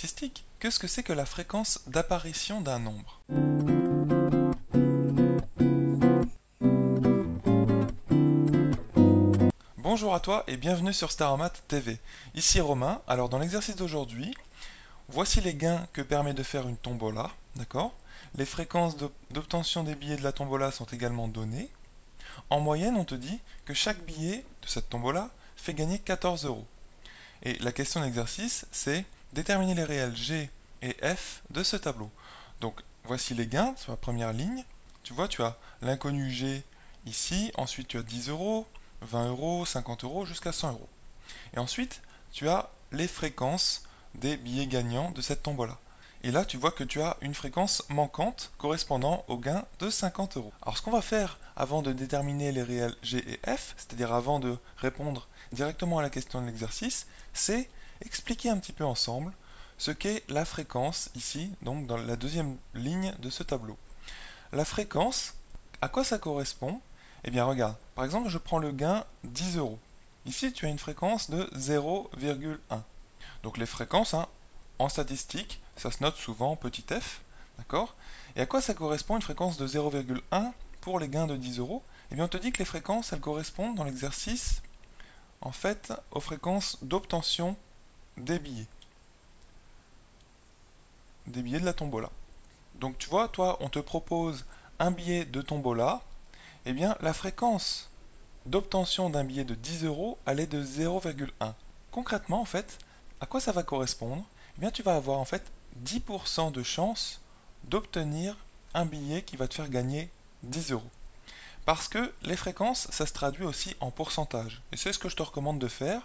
statistique, qu'est-ce que c'est que la fréquence d'apparition d'un nombre? Bonjour à toi et bienvenue sur Staromat TV. Ici Romain. Alors dans l'exercice d'aujourd'hui, voici les gains que permet de faire une tombola, d'accord? Les fréquences d'obtention des billets de la tombola sont également données. En moyenne, on te dit que chaque billet de cette tombola fait gagner 14 euros. Et la question d'exercice, c'est déterminer les réels G et F de ce tableau. Donc voici les gains sur la première ligne. Tu vois, tu as l'inconnu G ici, ensuite tu as 10 euros, 20 euros, 50 euros jusqu'à 100 euros. Et ensuite, tu as les fréquences des billets gagnants de cette tombola. Et là, tu vois que tu as une fréquence manquante correspondant au gain de 50 euros. Alors, ce qu'on va faire avant de déterminer les réels G et F, c'est-à-dire avant de répondre directement à la question de l'exercice, c'est expliquer un petit peu ensemble ce qu'est la fréquence ici, donc dans la deuxième ligne de ce tableau. La fréquence, à quoi ça correspond? Eh bien, regarde, par exemple, je prends le gain 10 euros. Ici, tu as une fréquence de 0,1. Donc les fréquences, en statistique, ça se note souvent en petit f, d'accord? Et à quoi ça correspond une fréquence de 0,1 pour les gains de 10 euros? Eh bien, on te dit que les fréquences, elles correspondent dans l'exercice, en fait, aux fréquences d'obtention des billets. Des billets de la tombola. Donc tu vois, toi, on te propose un billet de tombola, eh bien, la fréquence d'obtention d'un billet de 10 euros, elle est de 0,1. Concrètement, en fait, à quoi ça va correspondre? Eh bien, tu vas avoir en fait 10% de chance d'obtenir un billet qui va te faire gagner 10 euros. Parce que les fréquences, ça se traduit aussi en pourcentage. Et c'est ce que je te recommande de faire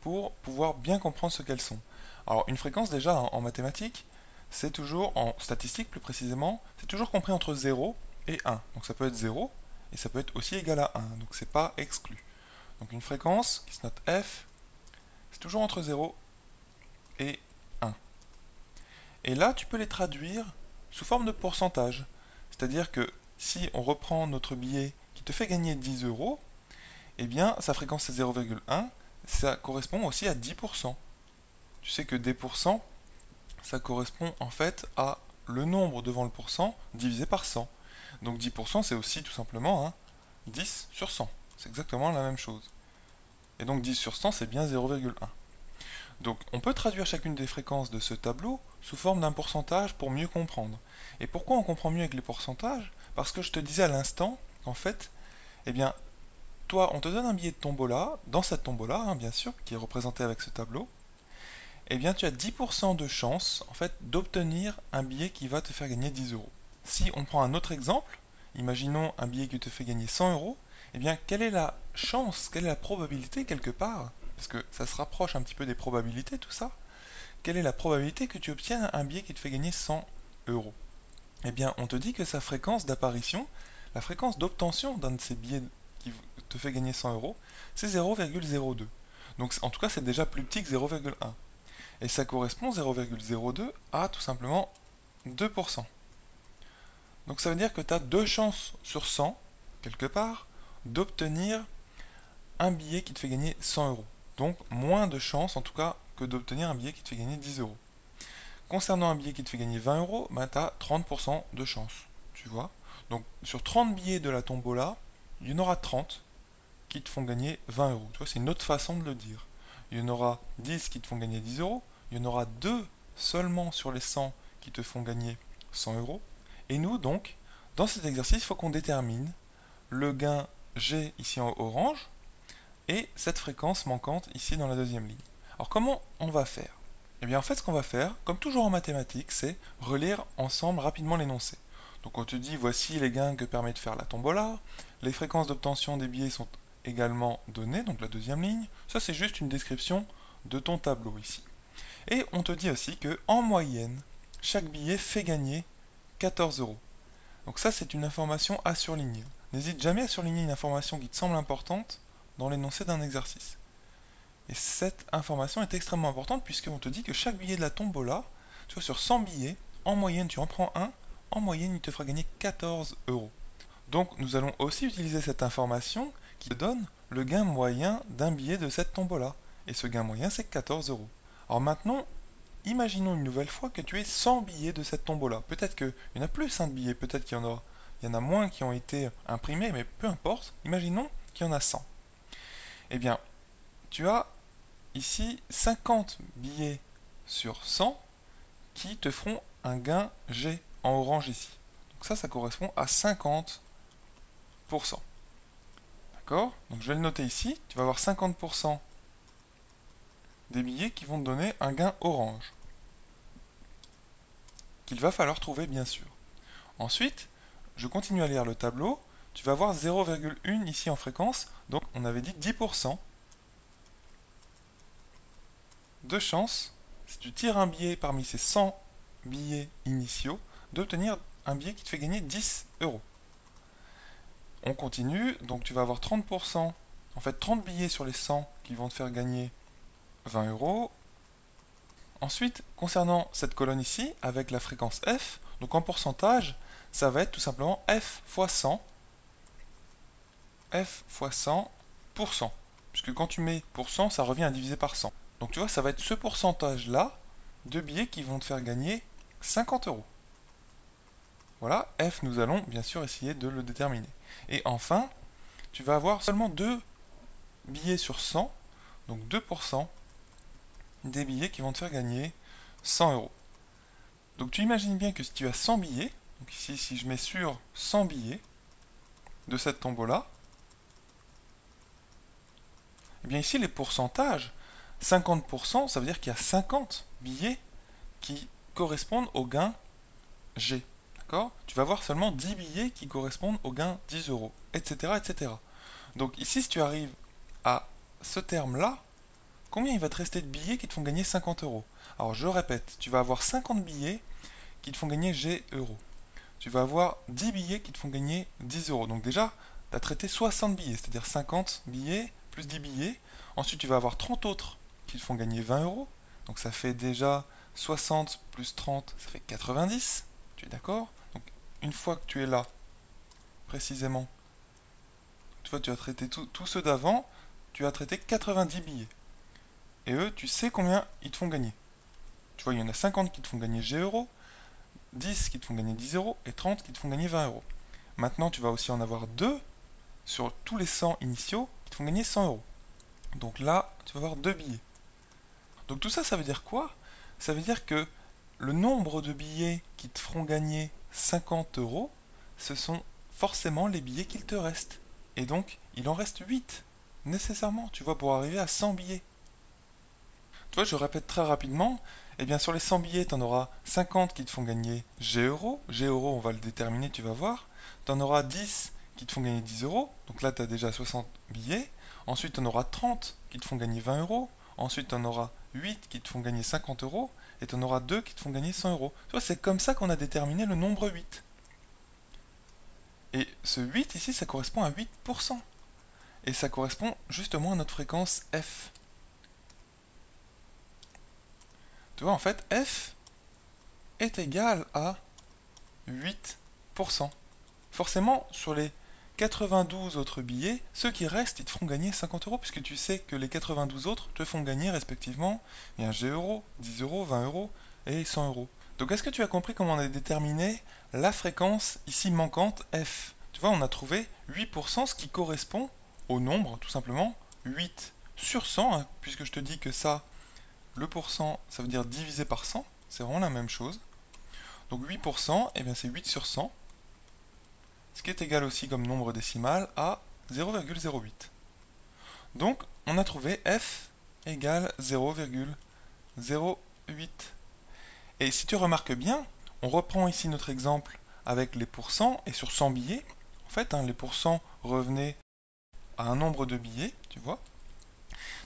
pour pouvoir bien comprendre ce qu'elles sont. Alors, une fréquence, déjà, en mathématiques, c'est toujours, en statistique plus précisément, c'est toujours compris entre 0 et 1. Donc ça peut être 0, et ça peut être aussi égal à 1. Donc c'est pas exclu. Donc une fréquence qui se note F, c'est toujours entre 0 et 1. Et là, tu peux les traduire sous forme de pourcentage. C'est-à-dire que si on reprend notre billet qui te fait gagner 10 euros, eh bien, sa fréquence c'est 0,1, ça correspond aussi à 10%. Tu sais que des pourcents, ça correspond en fait à le nombre devant le pourcent divisé par 100. Donc 10% c'est aussi tout simplement 10 sur 100. C'est exactement la même chose. Et donc 10 sur 100 c'est bien 0,1. Donc on peut traduire chacune des fréquences de ce tableau sous forme d'un pourcentage pour mieux comprendre. Et pourquoi on comprend mieux avec les pourcentages? Parce que je te disais à l'instant qu'en fait, eh bien, toi on te donne un billet de tombola, dans cette tombola bien sûr, qui est représentée avec ce tableau, eh bien tu as 10% de chance en fait d'obtenir un billet qui va te faire gagner 10 euros. Si on prend un autre exemple, imaginons un billet qui te fait gagner 100 euros, eh bien quelle est la chance, quelle est la probabilité quelque part, parce que ça se rapproche un petit peu des probabilités tout ça, quelle est la probabilité que tu obtiennes un billet qui te fait gagner 100 euros? Eh bien on te dit que sa fréquence d'apparition, la fréquence d'obtention d'un de ces billets qui te fait gagner 100 euros, c'est 0,02. Donc en tout cas c'est déjà plus petit que 0,1. Et ça correspond 0,02 à tout simplement 2%. Donc ça veut dire que tu as 2 chances sur 100, quelque part, d'obtenir un billet qui te fait gagner 100 euros. Donc moins de chances en tout cas que d'obtenir un billet qui te fait gagner 10 euros. Concernant un billet qui te fait gagner 20 euros, tu as 30% de chance. Tu vois? Donc sur 30 billets de la tombola, il y en aura 30 qui te font gagner 20 euros. Tu vois, c'est une autre façon de le dire. Il y en aura 10 qui te font gagner 10 euros. Il y en aura 2 seulement sur les 100 qui te font gagner 100 euros. Et nous, donc, dans cet exercice, il faut qu'on détermine le gain G ici en orange et cette fréquence manquante ici dans la deuxième ligne. Alors comment on va faire? Eh bien en fait ce qu'on va faire, comme toujours en mathématiques, c'est relire ensemble rapidement l'énoncé. Donc on te dit voici les gains que permet de faire la tombola, les fréquences d'obtention des billets sont également données, donc la deuxième ligne. Ça c'est juste une description de ton tableau ici. Et on te dit aussi que en moyenne, chaque billet fait gagner 14 euros. Donc ça c'est une information à surligner. N'hésite jamais à surligner une information qui te semble importante dans l'énoncé d'un exercice. Et cette information est extrêmement importante puisqu'on te dit que chaque billet de la tombola, tu vois, sur 100 billets, en moyenne tu en prends un, en moyenne il te fera gagner 14 euros. Donc nous allons aussi utiliser cette information qui te donne le gain moyen d'un billet de cette tombola. Et ce gain moyen c'est 14 euros. Alors maintenant, imaginons une nouvelle fois que tu aies 100 billets de cette tombola. Peut-être qu'il y en a plus de billets, peut-être qu'il y en a moins qui ont été imprimés, mais peu importe. Imaginons qu'il y en a 100. Eh bien, tu as ici 50 billets sur 100 qui te feront un gain G en orange ici. Donc ça correspond à 50%. D'accord? Donc je vais le noter ici. Tu vas avoir 50% des billets qui vont te donner un gain orange. Qu'il va falloir trouver bien sûr. Ensuite, je continue à lire le tableau. Tu vas avoir 0,1 ici en fréquence. Donc on avait dit 10% de chance, si tu tires un billet parmi ces 100 billets initiaux, d'obtenir un billet qui te fait gagner 10 euros. On continue, donc tu vas avoir 30%, en fait 30 billets sur les 100 qui vont te faire gagner 20 euros. Ensuite, concernant cette colonne ici, avec la fréquence F, donc en pourcentage, ça va être tout simplement F fois 100, F fois 100%, puisque quand tu mets pourcent, ça revient à diviser par 100. Donc tu vois, ça va être ce pourcentage-là de billets qui vont te faire gagner 50 euros. Voilà, F, nous allons bien sûr essayer de le déterminer. Et enfin, tu vas avoir seulement 2 billets sur 100, donc 2% des billets qui vont te faire gagner 100 euros. Donc tu imagines bien que si tu as 100 billets, donc ici si je mets sur 100 billets de cette tombola, eh bien ici les pourcentages, 50%, ça veut dire qu'il y a 50 billets qui correspondent au gain G. D'accord? Tu vas avoir seulement 10 billets qui correspondent au gain 10 euros, etc., etc. Donc ici, si tu arrives à ce terme-là, combien il va te rester de billets qui te font gagner 50 euros? Alors je répète, tu vas avoir 50 billets qui te font gagner G euros. Tu vas avoir 10 billets qui te font gagner 10 euros. Donc déjà, tu as traité 60 billets, c'est-à-dire 50 billets plus 10 billets. Ensuite, tu vas avoir 30 autres qui te font gagner 20 euros. Donc ça fait déjà 60 plus 30, ça fait 90. Tu es d'accord? Donc une fois que tu es là, précisément, tu vois, tu as traité tous ceux d'avant, tu as traité 90 billets. Et eux, tu sais combien ils te font gagner. Tu vois, il y en a 50 qui te font gagner G euros, 10 qui te font gagner 10 euros et 30 qui te font gagner 20 euros. Maintenant, tu vas aussi en avoir 2 sur tous les 100 initiaux qui te font gagner 100 euros. Donc là, tu vas avoir 2 billets. Donc tout ça, ça veut dire quoi? Ça veut dire que le nombre de billets qui te feront gagner 50 euros, ce sont forcément les billets qu'il te reste. Et donc, il en reste 8, nécessairement, tu vois, pour arriver à 100 billets. Tu vois, je répète très rapidement, eh bien sur les 100 billets, tu en auras 50 qui te font gagner G euros. G euros, on va le déterminer, tu vas voir. Tu en auras 10 qui te font gagner 10 euros. Donc là, tu as déjà 60 billets. Ensuite, tu en auras 30 qui te font gagner 20 euros. Ensuite, tu en auras 8 qui te font gagner 50 euros. Et tu en auras 2 qui te font gagner 100 euros. Tu vois, c'est comme ça qu'on a déterminé le nombre 8. Et ce 8 ici, ça correspond à 8%. Et ça correspond justement à notre fréquence F. Tu vois, en fait, F est égal à 8%. Forcément, sur les 92 autres billets, ceux qui restent, ils te feront gagner 50 euros, puisque tu sais que les 92 autres te font gagner respectivement G euros, 10 euros, 20 euros et 100 euros. Donc est-ce que tu as compris comment on a déterminé la fréquence ici manquante F? Tu vois, on a trouvé 8%, ce qui correspond au nombre, tout simplement, 8 sur 100, hein, puisque je te dis que ça, le pourcent, ça veut dire divisé par 100, c'est vraiment la même chose. Donc 8%, eh bien c'est 8 sur 100, ce qui est égal aussi comme nombre décimal à 0,08. Donc on a trouvé f égale 0,08. Et si tu remarques bien, on reprend ici notre exemple avec les pourcents, et sur 100 billets, en fait, les pourcents revenaient à un nombre de billets, tu vois.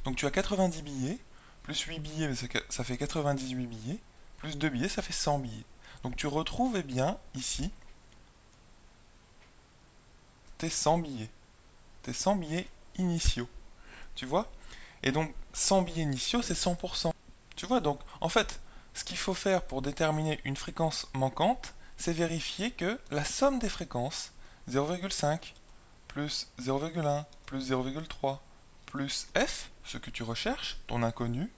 Donc tu as 90 billets, plus 8 billets, ça fait 98 billets, plus 2 billets, ça fait 100 billets. Donc tu retrouves eh bien ici tes 100 billets initiaux, tu vois. Et donc 100 billets initiaux, c'est 100%. Tu vois, donc en fait, ce qu'il faut faire pour déterminer une fréquence manquante, c'est vérifier que la somme des fréquences, 0,5, plus 0,1, plus 0,3, plus f, ce que tu recherches, ton inconnu,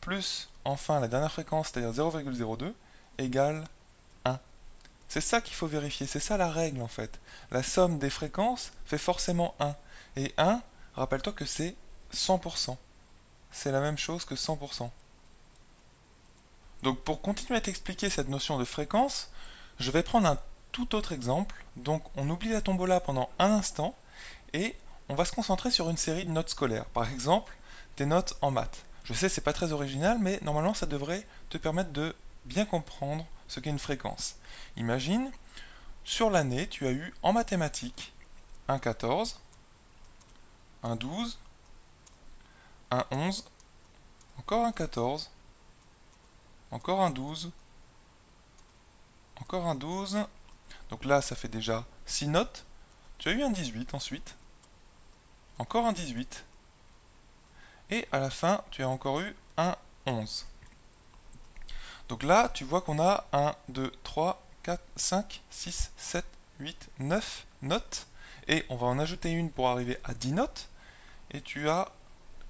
plus enfin la dernière fréquence, c'est-à-dire 0,02, égale 1. C'est ça qu'il faut vérifier, c'est ça la règle en fait. La somme des fréquences fait forcément 1. Et 1, rappelle-toi que c'est 100%. C'est la même chose que 100%. Donc pour continuer à t'expliquer cette notion de fréquence, je vais prendre un tout autre exemple. Donc on oublie la tombola pendant un instant et on va se concentrer sur une série de notes scolaires. Par exemple, tes notes en maths. Je sais, c'est pas très original, mais normalement ça devrait te permettre de bien comprendre ce qu'est une fréquence. Imagine, sur l'année, tu as eu en mathématiques un 14, un 12, un 11, encore un 14, encore un 12, encore un 12. Donc là, ça fait déjà 6 notes. Tu as eu un 18 ensuite, encore un 18. Et à la fin, tu as encore eu un 11. Donc là, tu vois qu'on a 1, 2, 3, 4, 5, 6, 7, 8, 9 notes. Et on va en ajouter une pour arriver à 10 notes. Et tu as,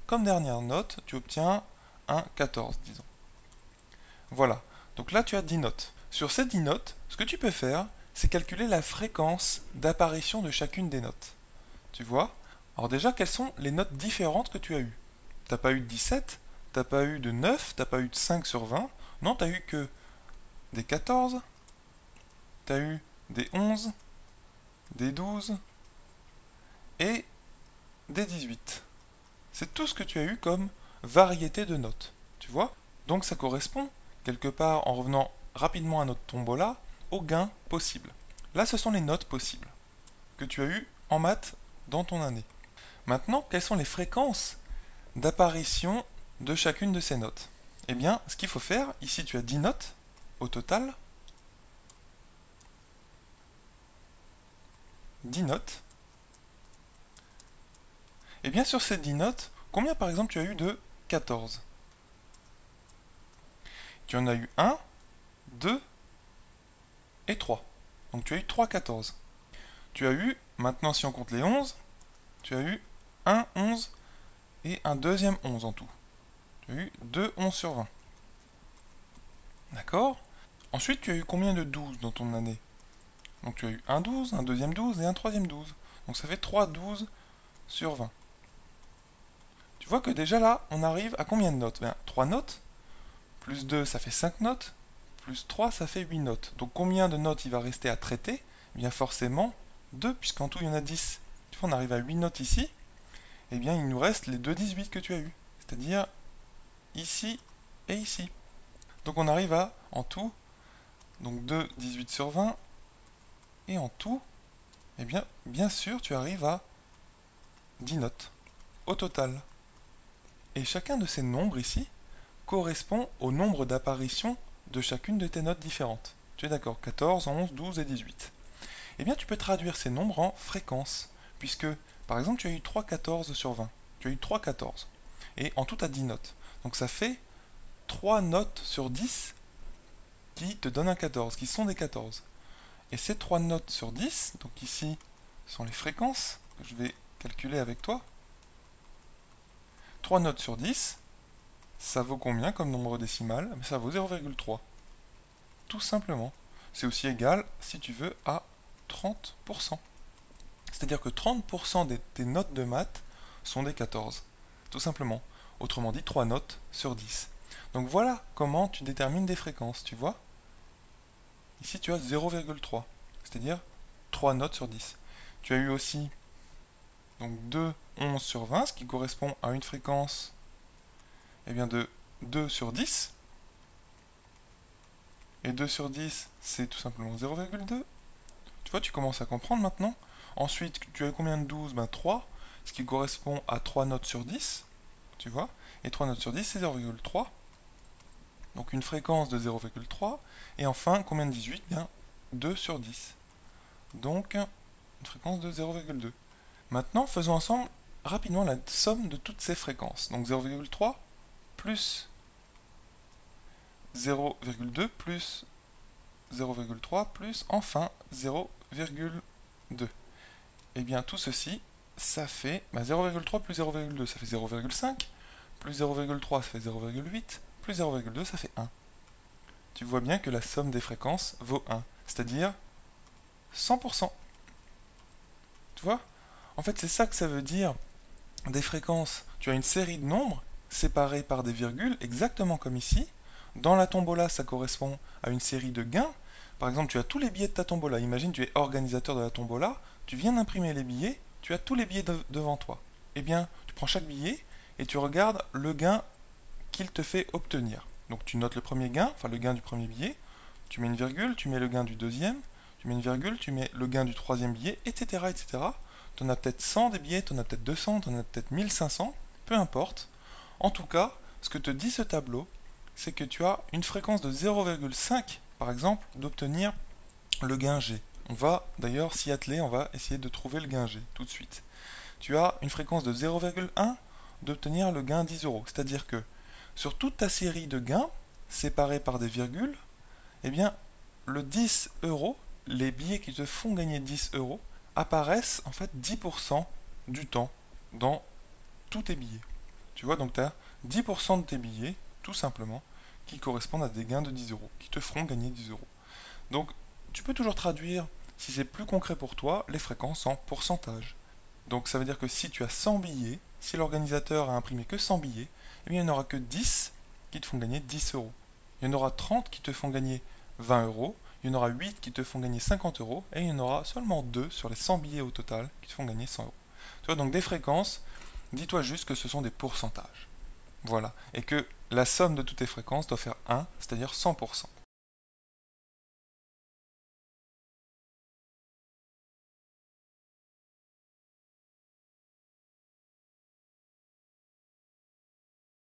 comme dernière note, tu obtiens un 14, disons. Voilà. Donc là, tu as 10 notes. Sur ces 10 notes, ce que tu peux faire, c'est calculer la fréquence d'apparition de chacune des notes. Tu vois? Alors déjà, quelles sont les notes différentes que tu as eues? T'as pas eu de 17, t'as pas eu de 9, t'as pas eu de 5 sur 20. Non, t'as eu que des 14, t'as eu des 11, des 12 et des 18. C'est tout ce que tu as eu comme variété de notes. Tu vois? Donc ça correspond, quelque part, en revenant rapidement à notre tombola, au gain possible. Là, ce sont les notes possibles que tu as eues en maths dans ton année. Maintenant, quelles sont les fréquences d'apparition de chacune de ces notes? Eh bien, ce qu'il faut faire, ici tu as 10 notes au total. 10 notes. Et bien sur ces 10 notes, combien par exemple tu as eu de 14? Tu en as eu 1, 2 et 3. Donc tu as eu 3 14. Tu as eu, maintenant si on compte les 11, tu as eu un 11 et un deuxième 11 en tout. Tu as eu 2 11 sur 20. D'accord? Ensuite, tu as eu combien de 12 dans ton année? Donc tu as eu un 12, un deuxième 12 et un troisième 12. Donc ça fait 3 12 sur 20. Tu vois que déjà là, on arrive à combien de notes? Bien, 3 notes, plus 2, ça fait 5 notes, plus 3, ça fait 8 notes. Donc combien de notes il va rester à traiter? Bien forcément 2, puisqu'en tout il y en a 10. Tu vois, on arrive à 8 notes ici. Et bien il nous reste les 2 18 que tu as eu. C'est-à-dire ici et ici. Donc on arrive à, en tout, donc 2 18 sur 20. Et en tout, eh bien sûr, tu arrives à 10 notes au total. Et chacun de ces nombres ici correspond au nombre d'apparitions de chacune de tes notes différentes. Tu es d'accord? 14, 11, 12 et 18. Eh bien, tu peux traduire ces nombres en fréquences, puisque, par exemple, tu as eu 3 14 sur 20. Tu as eu 3 14. Et en tout, tu as 10 notes. Donc ça fait 3 notes sur 10 qui te donnent un 14, qui sont des 14. Et ces 3 notes sur 10, donc ici, sont les fréquences que je vais calculer avec toi. 3 notes sur 10, ça vaut combien comme nombre décimal? Ça vaut 0,3. Tout simplement. C'est aussi égal, si tu veux, à 30%. C'est-à-dire que 30% de tes notes de maths sont des 14. Tout simplement. Autrement dit, 3 notes sur 10. Donc voilà comment tu détermines des fréquences, tu vois? Ici, tu as 0,3, c'est-à-dire 3 notes sur 10. Tu as eu aussi donc 2 11 sur 20, ce qui correspond à une fréquence de 2 sur 10. Et 2 sur 10, c'est tout simplement 0,2. Tu vois, tu commences à comprendre maintenant. Ensuite, tu as eu combien de 12? 3, ce qui correspond à 3 notes sur 10. Tu vois? Et 3 notes sur 10, c'est 0,3. Donc une fréquence de 0,3. Et enfin, combien de 18? 2 sur 10. Donc, une fréquence de 0,2. Maintenant, faisons ensemble rapidement la somme de toutes ces fréquences. Donc 0,3 plus 0,2 plus 0,3 plus enfin 0,2. Et bien tout ceci, ça fait 0,3 plus 0,2, ça fait 0,5, plus 0,3 ça fait 0,8, plus 0,2 ça fait 1. Tu vois bien que la somme des fréquences vaut 1, c'est-à-dire 100%. Tu vois? En fait, c'est ça que ça veut dire des fréquences. Tu as une série de nombres séparés par des virgules, exactement comme ici. Dans la tombola, ça correspond à une série de gains. Par exemple, tu as tous les billets de ta tombola. Imagine, tu es organisateur de la tombola, tu viens d'imprimer les billets, tu as tous les billets devant toi. Eh bien, tu prends chaque billet et tu regardes le gain qu'il te fait obtenir. Donc tu notes le premier gain, enfin le gain du premier billet, tu mets une virgule, tu mets le gain du deuxième, tu mets une virgule, tu mets le gain du troisième billet, etc. etc. Tu en as peut-être 100 des billets, tu en as peut-être 200, tu en as peut-être 1500, peu importe. En tout cas, ce que te dit ce tableau, c'est que tu as une fréquence de 0,5, par exemple, d'obtenir le gain G. On va d'ailleurs s'y atteler, on va essayer de trouver le gain G tout de suite. Tu as une fréquence de 0,1 d'obtenir le gain 10 euros. C'est-à-dire que sur toute ta série de gains, séparés par des virgules, eh bien, le 10 euros, les billets qui te font gagner 10 euros, apparaissent en fait 10% du temps dans tous tes billets. Tu vois, donc tu as 10% de tes billets, tout simplement, qui correspondent à des gains de 10 euros, qui te feront gagner 10 euros. Donc, tu peux toujours traduire, si c'est plus concret pour toi, les fréquences en pourcentage. Donc, ça veut dire que si tu as 100 billets, si l'organisateur a imprimé que 100 billets, eh bien, il n'y en aura que 10 qui te font gagner 10 euros. Il y en aura 30 qui te font gagner 20 euros, il y en aura 8 qui te font gagner 50 euros, et il y en aura seulement 2 sur les 100 billets au total qui te font gagner 100 euros. Tu vois, donc des fréquences, dis-toi juste que ce sont des pourcentages. Voilà. Et que la somme de toutes tes fréquences doit faire 1, c'est-à-dire 100%.